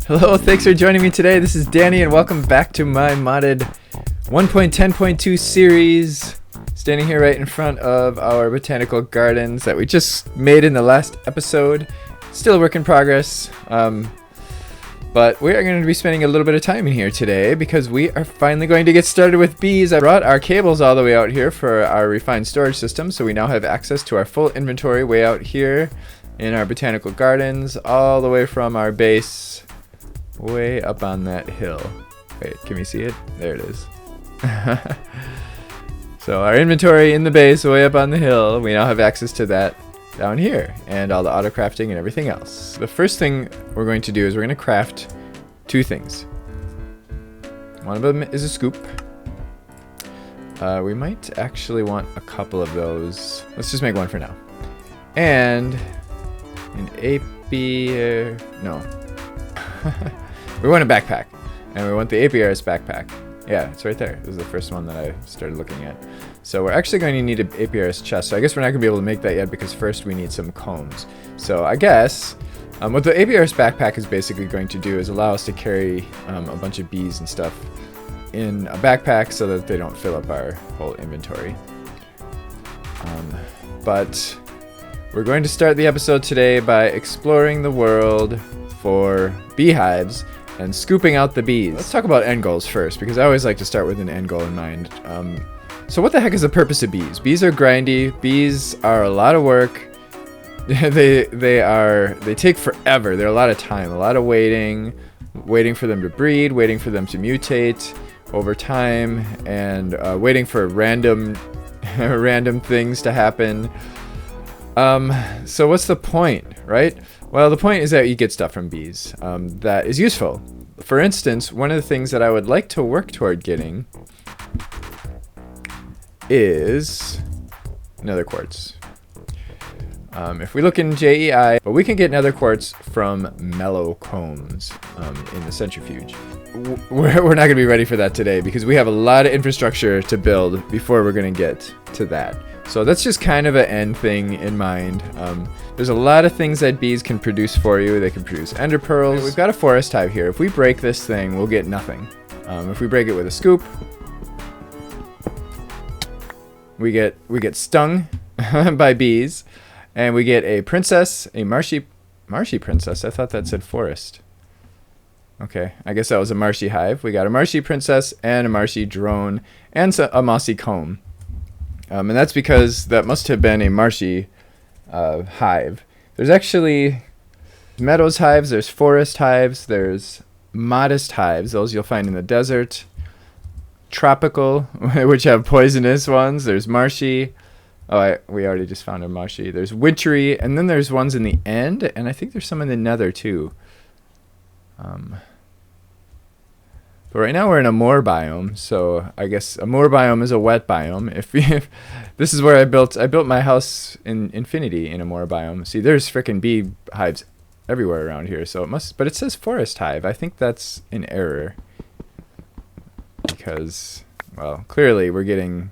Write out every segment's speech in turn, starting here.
Hello, thanks for joining me today. This is Danny and welcome back to my modded 1.10.2 series. Standing here right in front of our botanical gardens that we just made in the last episode. Still a work in progress, but we are going to be spending a little bit of time in here today because we are finally going to get started with bees. I brought our cables all the way out here for our refined storage system, so we now have access to our full inventory way out here in our botanical gardens, all the way from our base way up on that hill. Wait, can we see it? There it is. So our inventory in the base way up on the hill, we now have access to that down here and all the auto crafting and everything else. The first thing we're going to do is we're going to craft two things. One of them is a scoop. We might actually want a couple of those. Let's just make one for now. And an apiary, no. We want a backpack, and we want the apiaries backpack. Yeah, it's right there. This is the first one that I started looking at. So we're actually going to need an apiaries chest. So I guess we're not going to be able to make that yet because first we need some combs. So I guess what the apiaries backpack is basically going to do is allow us to carry a bunch of bees and stuff in a backpack so that they don't fill up our whole inventory. But we're going to start the episode today by exploring the world for beehives and scooping out the bees. Let's talk about end goals first, because I always like to start with an end goal in mind. So what the heck is the purpose of bees? Bees are grindy. Bees are a lot of work. They take forever. They're a lot of time, a lot of waiting for them to breed, waiting for them to mutate over time, and waiting for random things to happen. So what's the point, right? Well, the point is that you get stuff from bees that is useful. For instance, one of the things that I would like to work toward getting is nether quartz. If we look in JEI, but we can get nether quartz from mellow combs in the centrifuge. We're not going to be ready for that today because we have a lot of infrastructure to build before we're going to get to that. So that's just kind of an end thing in mind. There's a lot of things that bees can produce for you. They can produce ender pearls. We've got a forest hive here. If we break this thing, we'll get nothing. If we break it with a scoop, we get stung by bees, and we get a princess, a marshy princess. I thought that said forest. Okay, I guess that was a marshy hive. We got a marshy princess and a marshy drone and a mossy comb. And that's because that must have been a marshy hive. There's actually meadows hives, there's forest hives, there's modest hives. Those you'll find in the desert. Tropical, which have poisonous ones. There's marshy. We already just found a marshy. There's wintry, and then there's ones in the end, and I think there's some in the nether too. But right now we're in a moor biome, so I guess a moor biome is a wet biome. If this is where I built my house in Infinity in a moor biome. See, there's frickin' bee hives everywhere around here, so it must. But it says forest hive. I think that's an error because, well, clearly we're getting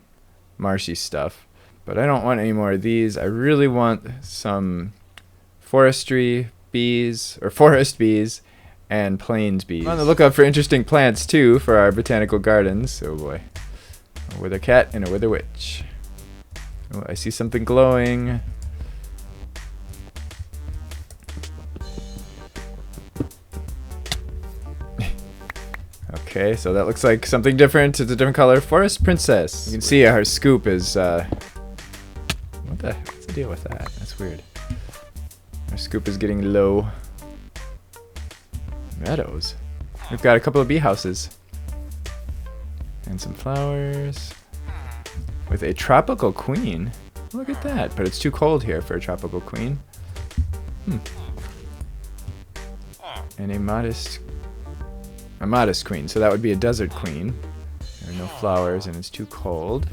marshy stuff. But I don't want any more of these. I really want some forestry bees or forest bees. And plains bees. I'm on the lookout for interesting plants too for our botanical gardens. Oh boy. A wither cat and a wither witch. Oh, I see something glowing. Okay, so that looks like something different. It's a different color. Forest princess. You can see our scoop is what's the deal with that? That's weird. Our scoop is getting low. Meadows. We've got a couple of bee houses and some flowers with a tropical queen. Look at that, but it's too cold here for a tropical queen. And a modest queen, so that would be a desert queen. There are no flowers and it's too cold.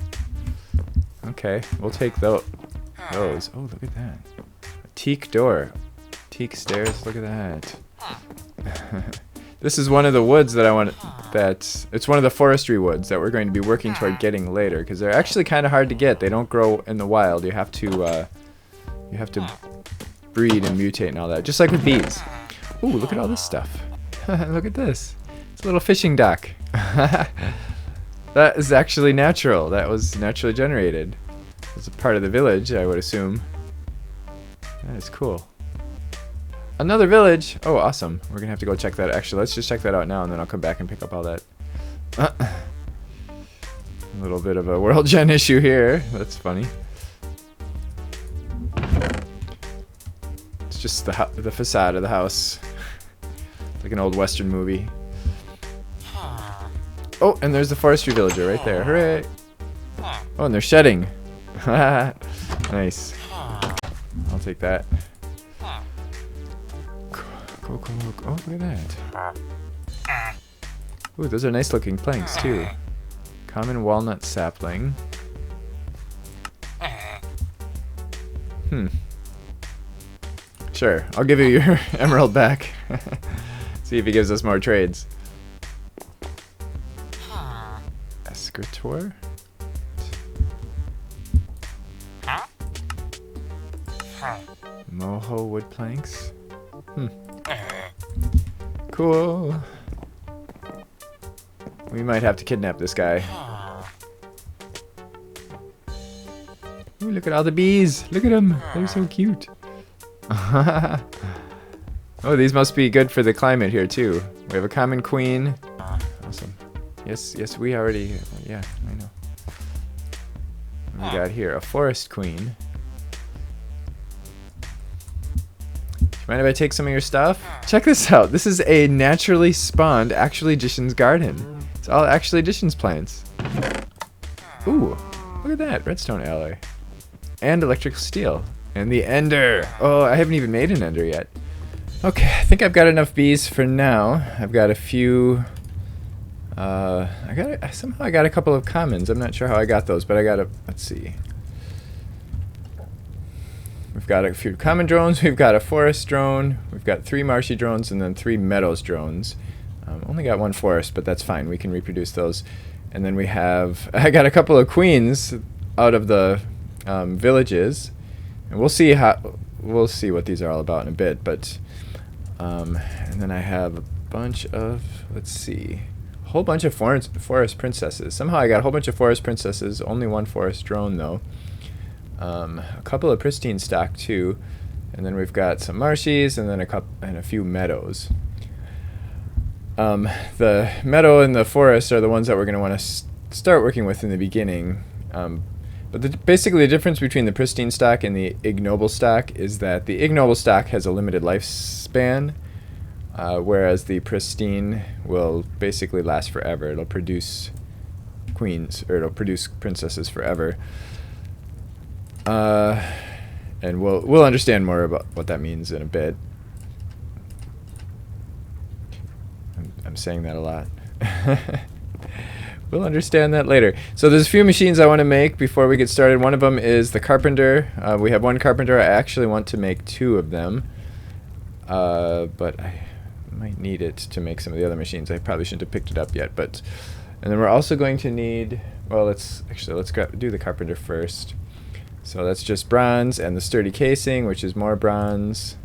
Okay, we'll take those. Oh, look at that. A teak door. Teak stairs, look at that. This is one of the woods that I want. It's one of the forestry woods that we're going to be working toward getting later because they're actually kind of hard to get. They don't grow in the wild. You have to breed and mutate and all that, just like with bees. Ooh, look at all this stuff. Look at this. It's a little fishing dock. That is actually natural. That was naturally generated. It's a part of the village, I would assume. That is cool. Another village! Oh, awesome. We're gonna have to go check that. Actually, let's just check that out now, and then I'll come back and pick up all that. A little bit of a world gen issue here. That's funny. It's just the facade of the house. Like an old Western movie. Oh, and there's the forestry villager right there. Hooray! Oh, and they're shedding. Nice. I'll take that. Cool. Oh, look at that. Ooh, those are nice looking planks too. Common walnut sapling. Sure, I'll give you your emerald back. See if he gives us more trades. Escritor? Moho wood planks. Cool. We might have to kidnap this guy. Ooh, look at all the bees. Look at them. They're so cute. Oh, these must be good for the climate here too. We have a common queen. Awesome. Yes, we already... Yeah, I know. We got here a forest queen. Mind if I take some of your stuff? Check this out. This is a naturally spawned Actual Additions garden. It's all Actual Additions plants. Ooh, look at that. Redstone alloy. And electrical steel. And the ender. Oh, I haven't even made an ender yet. Okay, I think I've got enough bees for now. I've got a few... somehow I got a couple of commons. I'm not sure how I got those, but I got a... Let's see. We've got a few common drones, we've got a forest drone, we've got 3 marshy drones, and then 3 meadows drones. Only got 1 forest, but that's fine. We can reproduce those. And then we have... I got a couple of queens out of the villages. And we'll see what these are all about in a bit. But and then I have a bunch of... Let's see... A whole bunch of forest princesses. Somehow I got a whole bunch of forest princesses. Only 1 forest drone, though. A couple of pristine stock too, and then we've got some marshies, and then a few meadows. The meadow and the forest are the ones that we're going to want to start working with in the beginning. But basically the difference between the pristine stock and the ignoble stock is that the ignoble stock has a limited lifespan, whereas the pristine will basically last forever. It'll produce queens, or it'll produce princesses forever. And we'll understand more about what that means in a bit. I'm saying that a lot. We'll understand that later. So there's a few machines I want to make before we get started. One of them is the carpenter. We have 1 carpenter. I actually want to make 2 of them. But I might need it to make some of the other machines. I probably shouldn't have picked it up yet. And then we're also going to need... Well, let's do the carpenter first. So that's just bronze and the sturdy casing, which is more bronze.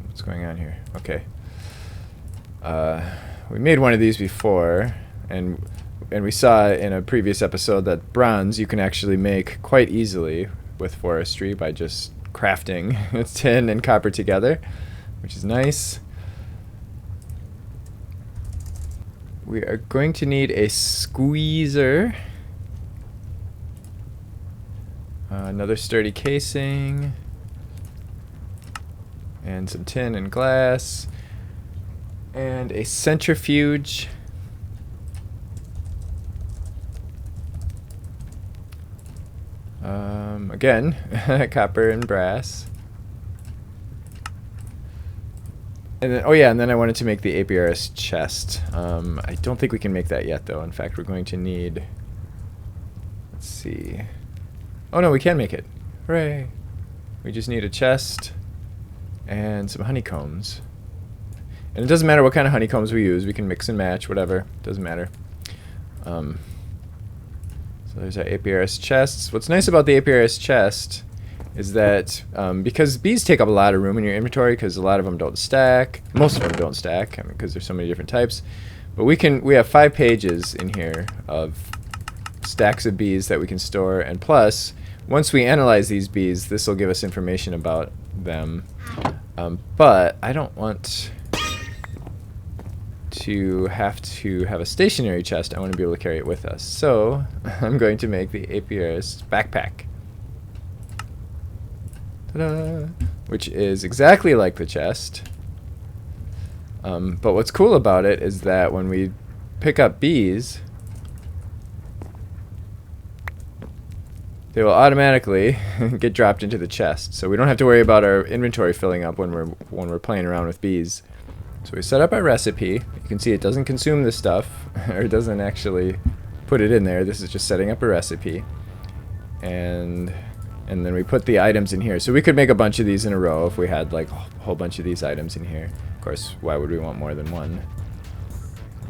What's going on here? Okay. We made one of these before, and we saw in a previous episode that bronze you can actually make quite easily with forestry by just crafting tin and copper together, which is nice. We are going to need a squeezer. Another sturdy casing, and some tin and glass, and a centrifuge. Again, copper and brass. And then, oh yeah, and then I wanted to make the apiaries chest. I don't think we can make that yet, though. In fact, we're going to need... Let's see... Oh no, we can make it. Hooray! We just need a chest and some honeycombs. And it doesn't matter what kind of honeycombs we use. We can mix and match, whatever. Doesn't matter. So there's our apiaries chests. What's nice about the apiaries chest is that because bees take up a lot of room in your inventory, because a lot of them don't stack. Most of them don't stack, because there's so many different types. But we have 5 pages in here of stacks of bees that we can store, and plus, once we analyze these bees, this will give us information about them. But I don't want to have a stationary chest. I want to be able to carry it with us. So I'm going to make the apiaries backpack. Ta-da! Which is exactly like the chest. But what's cool about it is that when we pick up bees, they will automatically get dropped into the chest. So we don't have to worry about our inventory filling up when we're playing around with bees. So we set up our recipe. You can see it doesn't consume this stuff, or it doesn't actually put it in there. This is just setting up a recipe. And then we put the items in here. So we could make a bunch of these in a row if we had like a whole bunch of these items in here. Of course, why would we want more than one?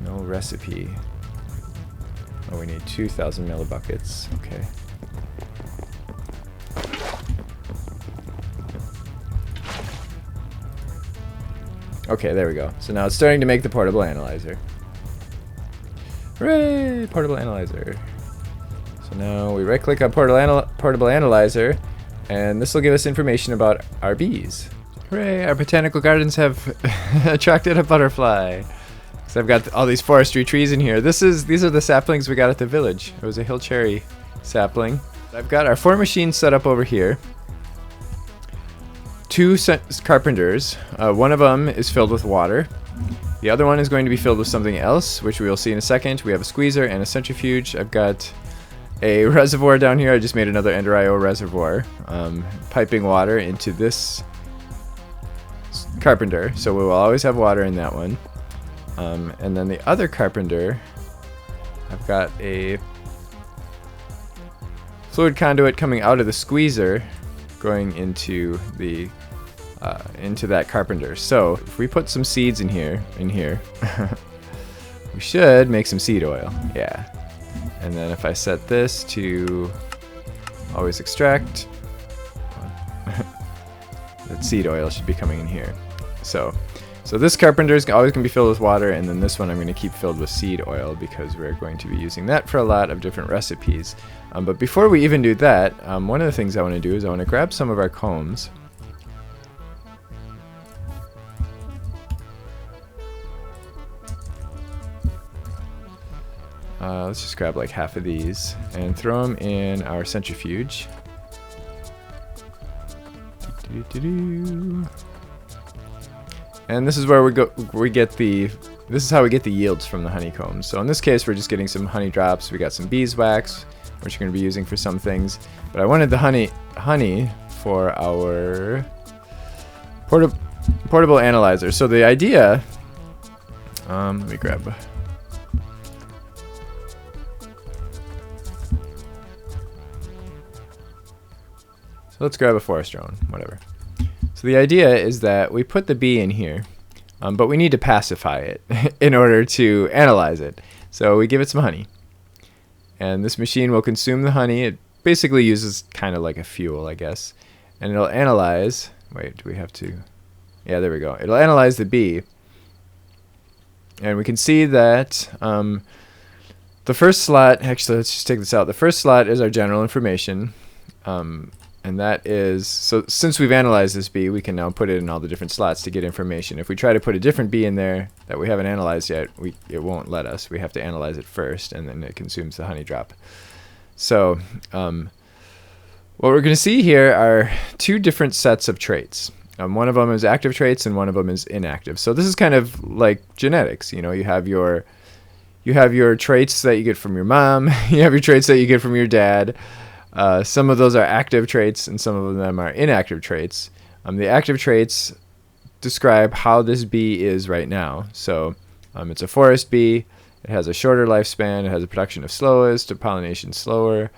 No recipe. Oh, we need 2,000 millibuckets. Okay. Okay, there we go. So now it's starting to make the portable analyzer. Hooray! Portable analyzer. So now we right-click on portable analyzer, and this will give us information about our bees. Hooray! Our botanical gardens have attracted a butterfly. So I've got all these forestry trees in here. These are the saplings we got at the village. It was a hill cherry sapling. I've got our 4 machines set up over here. 2 carpenters. One of them is filled with water. The other one is going to be filled with something else, which we will see in a second. We have a squeezer and a centrifuge. I've got a reservoir down here. I just made another Ender IO reservoir, piping water into this carpenter. So we will always have water in that one. And then the other carpenter, I've got a fluid conduit coming out of the squeezer, going into the into that carpenter. So if we put some seeds in here, we should make some seed oil. Yeah. And then if I set this to always extract, that seed oil should be coming in here. So this carpenter is always going to be filled with water, and then this one I'm going to keep filled with seed oil because we're going to be using that for a lot of different recipes. But before we even do that, one of the things I want to do is I want to grab some of our combs. Let's just grab like half of these and throw them in our centrifuge. And this is where this is how we get the yields from the honeycombs. So in this case, we're just getting some honey drops. We got some beeswax, which we're going to be using for some things. But I wanted the honey for our portable analyzer. So the idea, let me grab. So let's grab a forest drone, whatever. So the idea is that we put the bee in here, but we need to pacify it in order to analyze it. So we give it some honey. And this machine will consume the honey. It basically uses kind of like a fuel, I guess. And it'll analyze... Wait, do we have to... Yeah, there we go. It'll analyze the bee. And we can see that the first slot... Actually, let's just take this out. The first slot is our general information. And that is, so since we've analyzed this bee, we can now put it in all the different slots to get information. If we try to put a different bee in there that we haven't analyzed yet, it won't let us. We have to analyze it first, and then it consumes the honey drop. So what we're going to see here are 2 different sets of traits. One of them is active traits, and one of them is inactive. So this is kind of like genetics. You know, you have your traits that you get from your mom. You have your traits that you get from your dad. Some of those are active traits and some of them are inactive traits. The active traits describe how this bee is right now. So it's a forest bee. It has a shorter lifespan. It has a production of slowest, a pollination slower.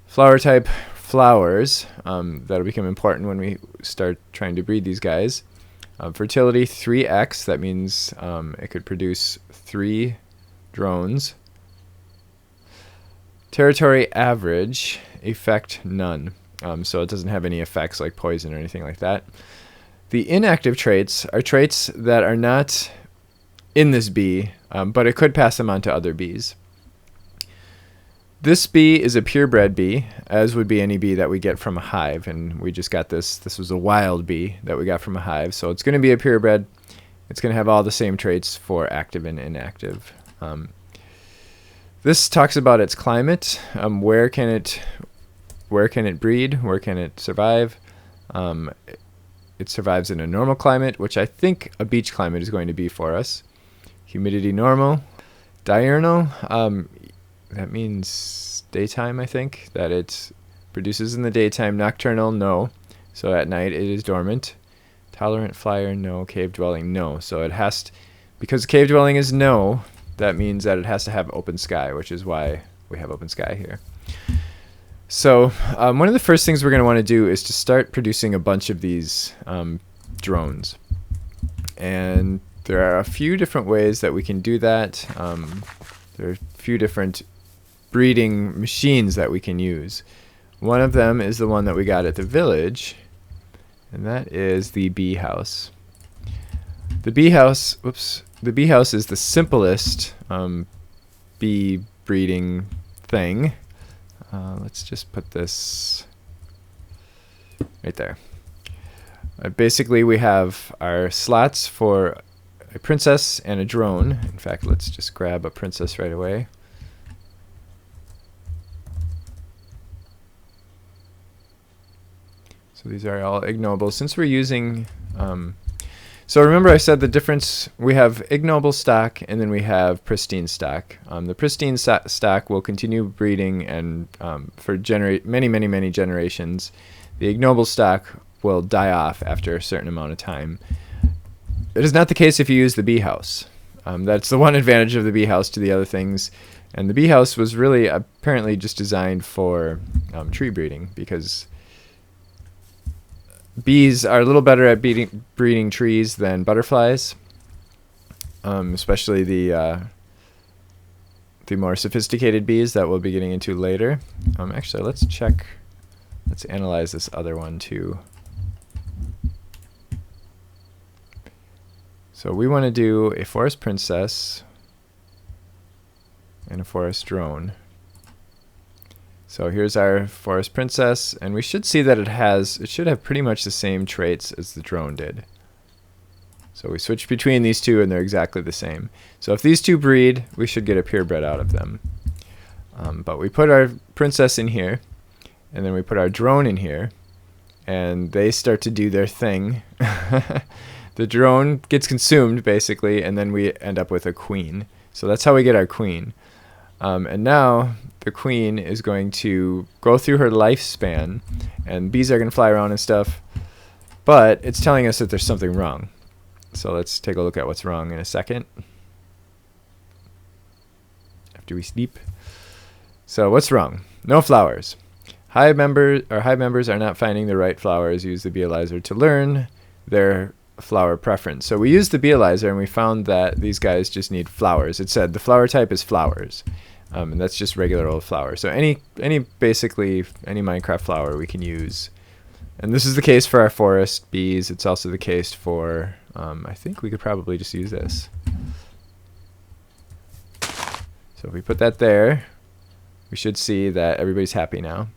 Flower type flowers. That'll become important when we start trying to breed these guys. Fertility 3x. That means it could produce 3 drones. Territory average, effect none. so it doesn't have any effects like poison or anything like that. The inactive traits are traits that are not in this bee, but it could pass them on to other bees. This bee is a purebred bee, as would be any bee that we get from a hive, and we just got this. This was a wild bee that we got from a hive, so it's going to be a purebred. It's going to have all the same traits for active and inactive. This talks about its climate. Where can it breed? Where can it survive? It survives in a normal climate, which I think a beach climate is going to be for us. Humidity normal. Diurnal. That means daytime, I think, that it produces in the daytime. Nocturnal, no. So at night it is dormant. Tolerant flyer, no. Cave dwelling, no. So it has to, because cave dwelling is no, that means that it has to have open sky, which is why we have open sky here. So one of the first things we're going to want to do is to start producing a bunch of these drones. And there are a few different ways that we can do that. There are a few different breeding machines that we can use. One of them is the one that we got at the village, and that is the bee house. The bee house, the bee house is the simplest bee breeding thing. Let's just put this right there. Basically, we have our slots for a princess and a drone. In fact, let's just grab a princess right away. So these are all ignoble. Since we're using... so remember I said the difference, we have ignoble stock and then we have pristine stock. The pristine stock will continue breeding and for many generations. The ignoble stock will die off after a certain amount of time. It is not the case if you use the bee house. That's the one advantage of the bee house to the other things. And the bee house was really apparently just designed for tree breeding, because bees are a little better at breeding trees than butterflies, especially the more sophisticated bees that we'll be getting into later. Actually, let's analyze this other one too. So we want to do a forest princess and a forest drone. So here's our forest princess, and we should see that it should have pretty much the same traits as the drone did. So we switch between these two and they're exactly the same. So if these two breed, we should get a purebred out of them. But we put our princess in here, and then we put our drone in here, and they start to do their thing. The drone gets consumed basically, and then we end up with a queen. So that's how we get our queen. And now the queen is going to go through her lifespan, and bees are going to fly around and stuff, but it's telling us that there's something wrong. So let's take a look at what's wrong in a second after we sleep. So what's wrong? No flowers. Hive members are not finding the right flowers. Use the beealyzer to learn their flower preference. So we used the beealyzer and we found that these guys just need flowers. It said the flower type is flowers. And that's just regular old flower. So basically any Minecraft flower we can use. And this is the case for our forest bees. It's also the case for, I think we could probably just use this. So if we put that there, we should see that everybody's happy now.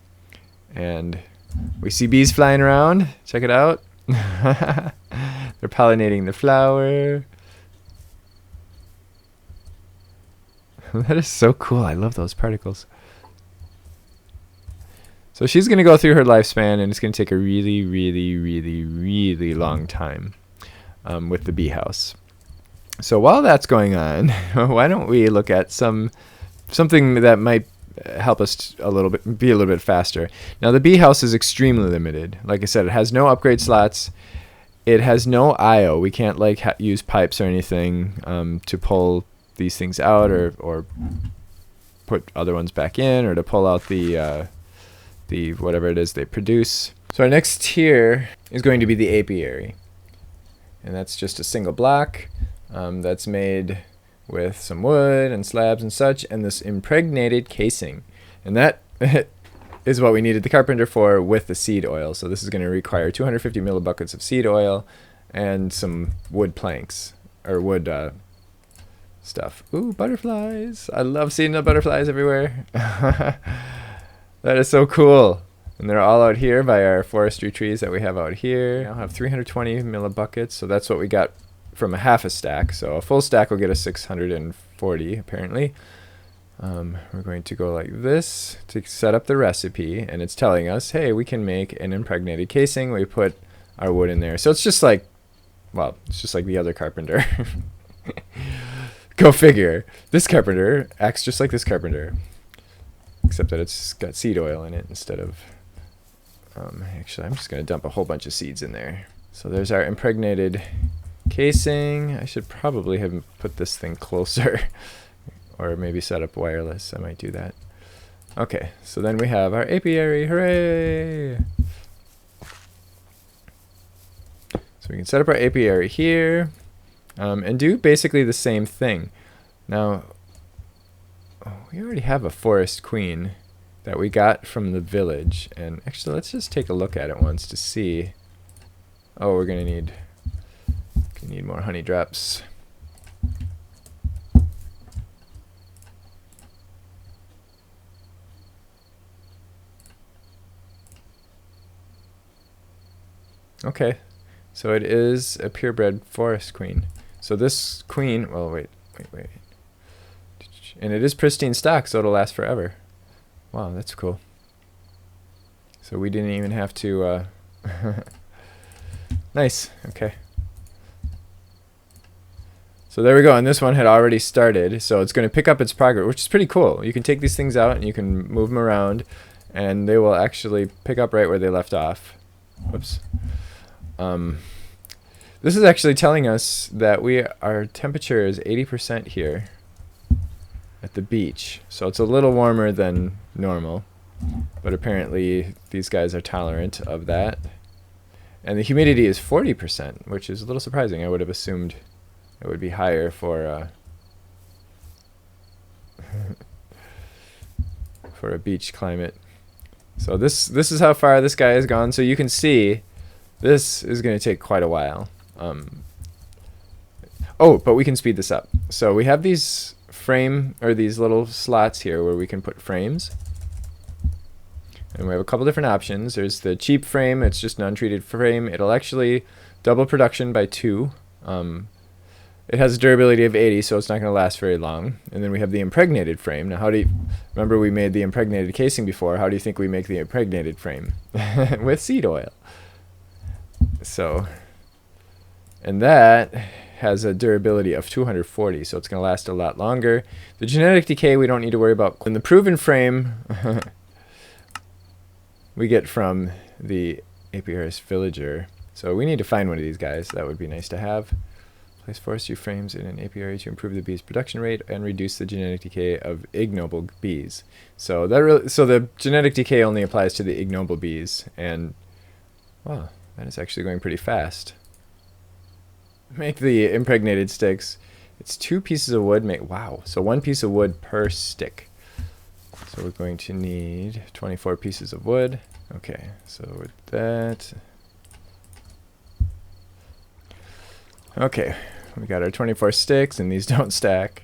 And we see bees flying around. Check it out. They're pollinating the flower. That is so cool. I love those particles. So she's going to go through her lifespan, and it's going to take a really long time with the bee house. So while that's going on, why don't we look at something that might help us be a little bit faster. Now the bee house is extremely limited. Like I said, it has no upgrade slots. It has no IO. We can't use pipes or anything to pull these things out or put other ones back in, or to pull out the whatever it is they produce. So our next tier is going to be the apiary, and that's just a single block that's made with some wood and slabs and such, and this impregnated casing. And that is what we needed the carpenter for with the seed oil. So this is going to require 250 millibuckets of seed oil and some wood planks, or wood stuff. Ooh, butterflies. I love seeing the butterflies everywhere. That is so cool. And they're all out here by our forestry trees that we have out here. We now have 320 millibuckets, so that's what we got from a half a stack. So a full stack will get us 640 apparently. We're going to go like this to set up the recipe, and it's telling us, hey, we can make an impregnated casing. We put our wood in there. So it's just like, well, it's just like the other carpenter. Go figure. This carpenter acts just like this carpenter, except that it's got seed oil in it instead of... actually, I'm just going to dump a whole bunch of seeds in there. So there's our impregnated casing. I should probably have put this thing closer or maybe set up wireless. I might do that. Okay, so then we have our apiary. Hooray! So we can set up our apiary here and do basically the same thing. Now, we already have a forest queen that we got from the village, and actually let's just take a look at it once to see. Oh, we're gonna need more honey drops. Okay, so it is a purebred forest queen. So this queen, well, wait. And it is pristine stock, so it'll last forever. Wow, that's cool. So we didn't even have to, nice, okay. So there we go, and this one had already started, so it's going to pick up its progress, which is pretty cool. You can take these things out and you can move them around, and they will actually pick up right where they left off. Whoops. This is actually telling us that our temperature is 80% here at the beach, so it's a little warmer than normal, but apparently these guys are tolerant of that. And the humidity is 40%, which is a little surprising. I would have assumed it would be higher for for a beach climate. So this is how far this guy has gone. So you can see this is going to take quite a while. Oh, but we can speed this up. So we have these these little slots here where we can put frames. And we have a couple different options. There's the cheap frame. It's just an untreated frame. It'll actually double production by 2. It has a durability of 80, so it's not going to last very long. And then we have the impregnated frame. Now, remember we made the impregnated casing before. How do you think we make the impregnated frame? With seed oil. So, and that has a durability of 240, so it's going to last a lot longer. The genetic decay we don't need to worry about. And the proven frame we get from the apiaries villager. So we need to find one of these guys. That would be nice to have. Place forestry frames in an apiary to improve the bees' production rate and reduce the genetic decay of ignoble bees. So the genetic decay only applies to the ignoble bees, and wow, that is actually going pretty fast. Make the impregnated sticks. It's 2 pieces of wood. Wow, so 1 piece of wood per stick. So we're going to need 24 pieces of wood. Okay, so with that. Okay, we got our 24 sticks, and these don't stack.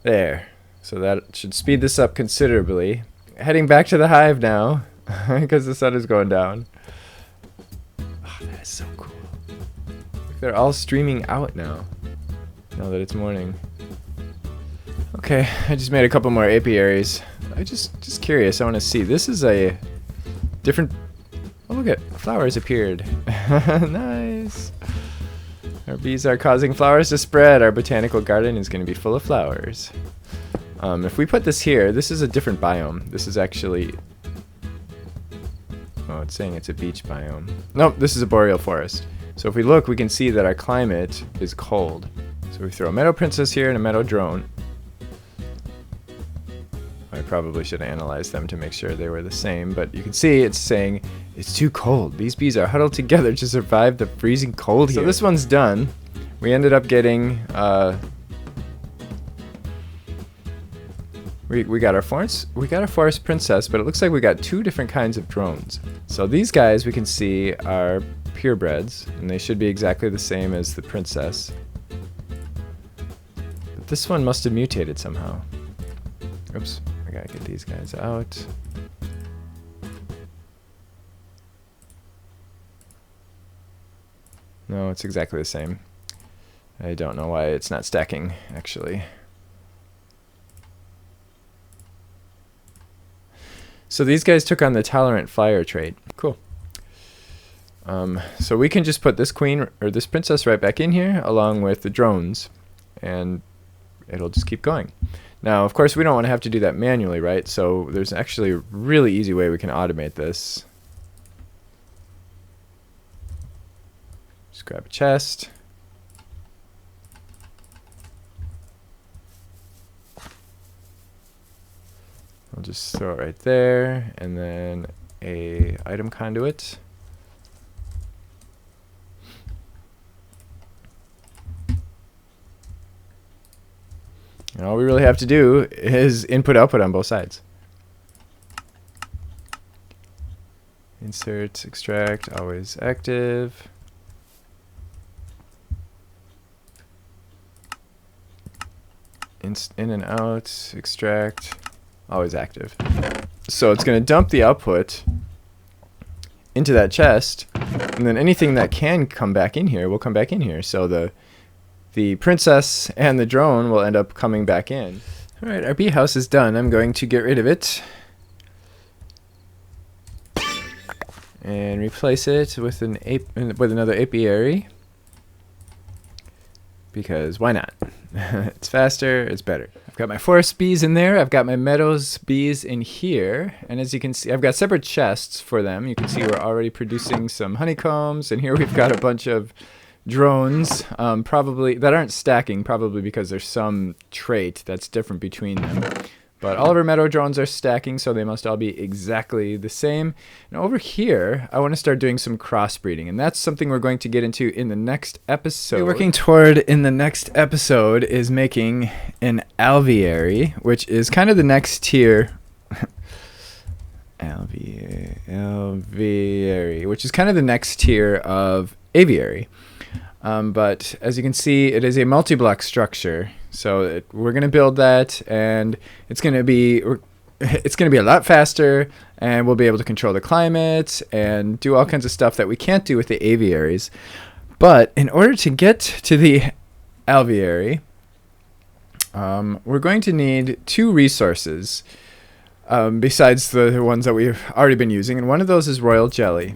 There. So that should speed this up considerably. Heading back to the hive now, because the sun is going down. Oh, that is so cool. They're all streaming out now that it's morning. Okay, I just made a couple more apiaries. I just curious, I want to see. This is a different... Oh, look at flowers appeared. Nice. Our bees are causing flowers to spread. Our botanical garden is going to be full of flowers. If we put this here, this is a different biome. This is actually... Oh, it's saying it's a beach biome. Nope, this is a boreal forest. So if we look, we can see that our climate is cold. So we throw a meadow princess here and a meadow drone. I probably should analyze them to make sure they were the same, but you can see it's saying it's too cold. These bees are huddled together to survive the freezing cold here. So this one's done. We ended up getting We got our forest princess, but it looks like we got 2 different kinds of drones. So these guys we can see are purebreds, and they should be exactly the same as the princess. But this one must have mutated somehow. Oops, I gotta get these guys out. No, it's exactly the same. I don't know why it's not stacking, actually. So these guys took on the tolerant flyer trait. Cool. So we can just put this queen, or this princess, right back in here, along with the drones, and it'll just keep going. Now, of course, we don't want to have to do that manually, right? So there's actually a really easy way we can automate this. Just grab a chest. I'll just throw it right there, and then a item conduit. And all we really have to do is input-output on both sides. Insert, extract, always active. In and out, extract, always active. So it's going to dump the output into that chest, and then anything that can come back in here will come back in here. So the princess and the drone will end up coming back in. All right, our bee house is done. I'm going to get rid of it and replace it with another apiary, because why not? It's faster, it's better. I've got my forest bees in there. I've got my meadows bees in here. And as you can see, I've got separate chests for them. You can see we're already producing some honeycombs. And here we've got a bunch of drones, probably that aren't stacking, probably because there's some trait that's different between them. But all of our meadow drones are stacking, so they must all be exactly the same. Now over here, I want to start doing some crossbreeding, and that's something we're going to get into in the next episode. What we're working toward in the next episode is making an alveary, which is kind of the next tier. Alveary, which is kind of the next tier of aviary. But as you can see, it is a multi-block structure. So we're going to build that, and it's going to be a lot faster, and we'll be able to control the climate and do all kinds of stuff that we can't do with the aviaries. But in order to get to the alveary, we're going to need 2 resources besides the ones that we've already been using, and one of those is royal jelly,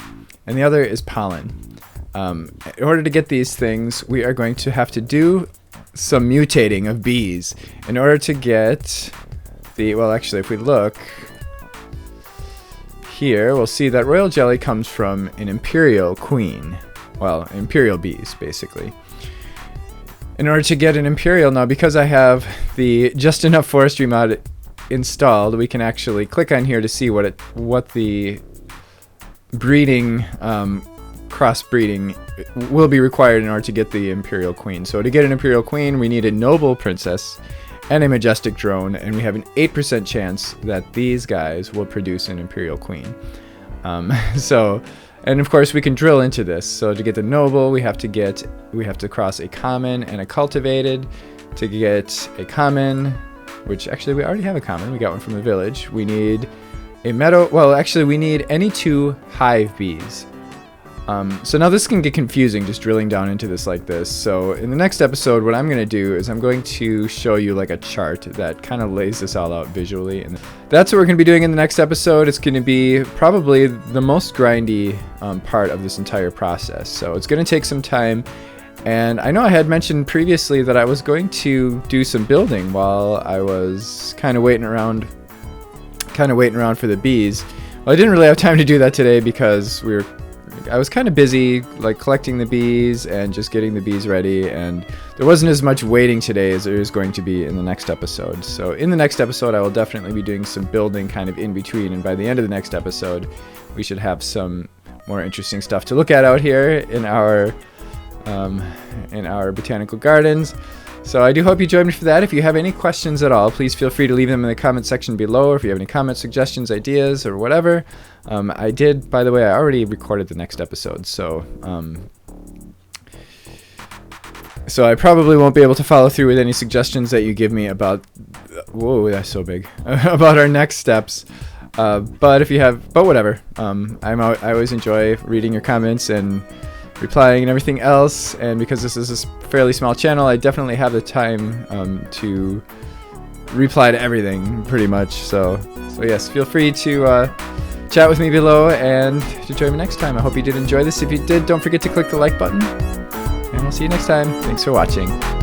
and the other is pollen. In order to get these things, we are going to have to do some mutating of bees in order to get the, well, actually, if we look here, we'll see that royal jelly comes from an imperial queen. Well, imperial bees, basically. In order to get an imperial, now because I have the just enough forestry mod installed, we can actually click on here to see what the breeding crossbreeding will be required in order to get the imperial queen. So to get an imperial queen, we need a noble princess and a majestic drone, and we have an 8% chance that these guys will produce an imperial queen. And of course we can drill into this. So to get the noble, we have to cross a common and a cultivated. To get a common, which actually we already have a common, we got one from the village. We need a meadow, well actually we need any 2 hive bees. So now this can get confusing just drilling down into this like this. So in the next episode, what I'm going to do is I'm going to show you like a chart that kind of lays this all out visually. And that's what we're going to be doing in the next episode. It's going to be probably the most grindy part of this entire process. So it's going to take some time. And I know I had mentioned previously that I was going to do some building while I was kind of waiting around for the bees. Well, I didn't really have time to do that today because I was kind of busy like collecting the bees and just getting the bees ready, and there wasn't as much waiting today as there is going to be in the next episode. So in the next episode, I will definitely be doing some building kind of in between, and by the end of the next episode, we should have some more interesting stuff to look at out here in our botanical gardens. So I do hope you join me for that. If you have any questions at all, please feel free to leave them in the comment section below. Or if you have any comments, suggestions, ideas, or whatever. I did, by the way, I already recorded the next episode, so I probably won't be able to follow through with any suggestions that you give me about, whoa, that's so big, about our next steps. But if you have, but whatever. I always enjoy reading your comments and replying and everything else. And because this is a fairly small channel, I definitely have the time to reply to everything pretty much. So yes, feel free to chat with me below and to join me next time. I hope you did enjoy this. If you did, don't forget to click the like button. And I'll see you next time. Thanks for watching.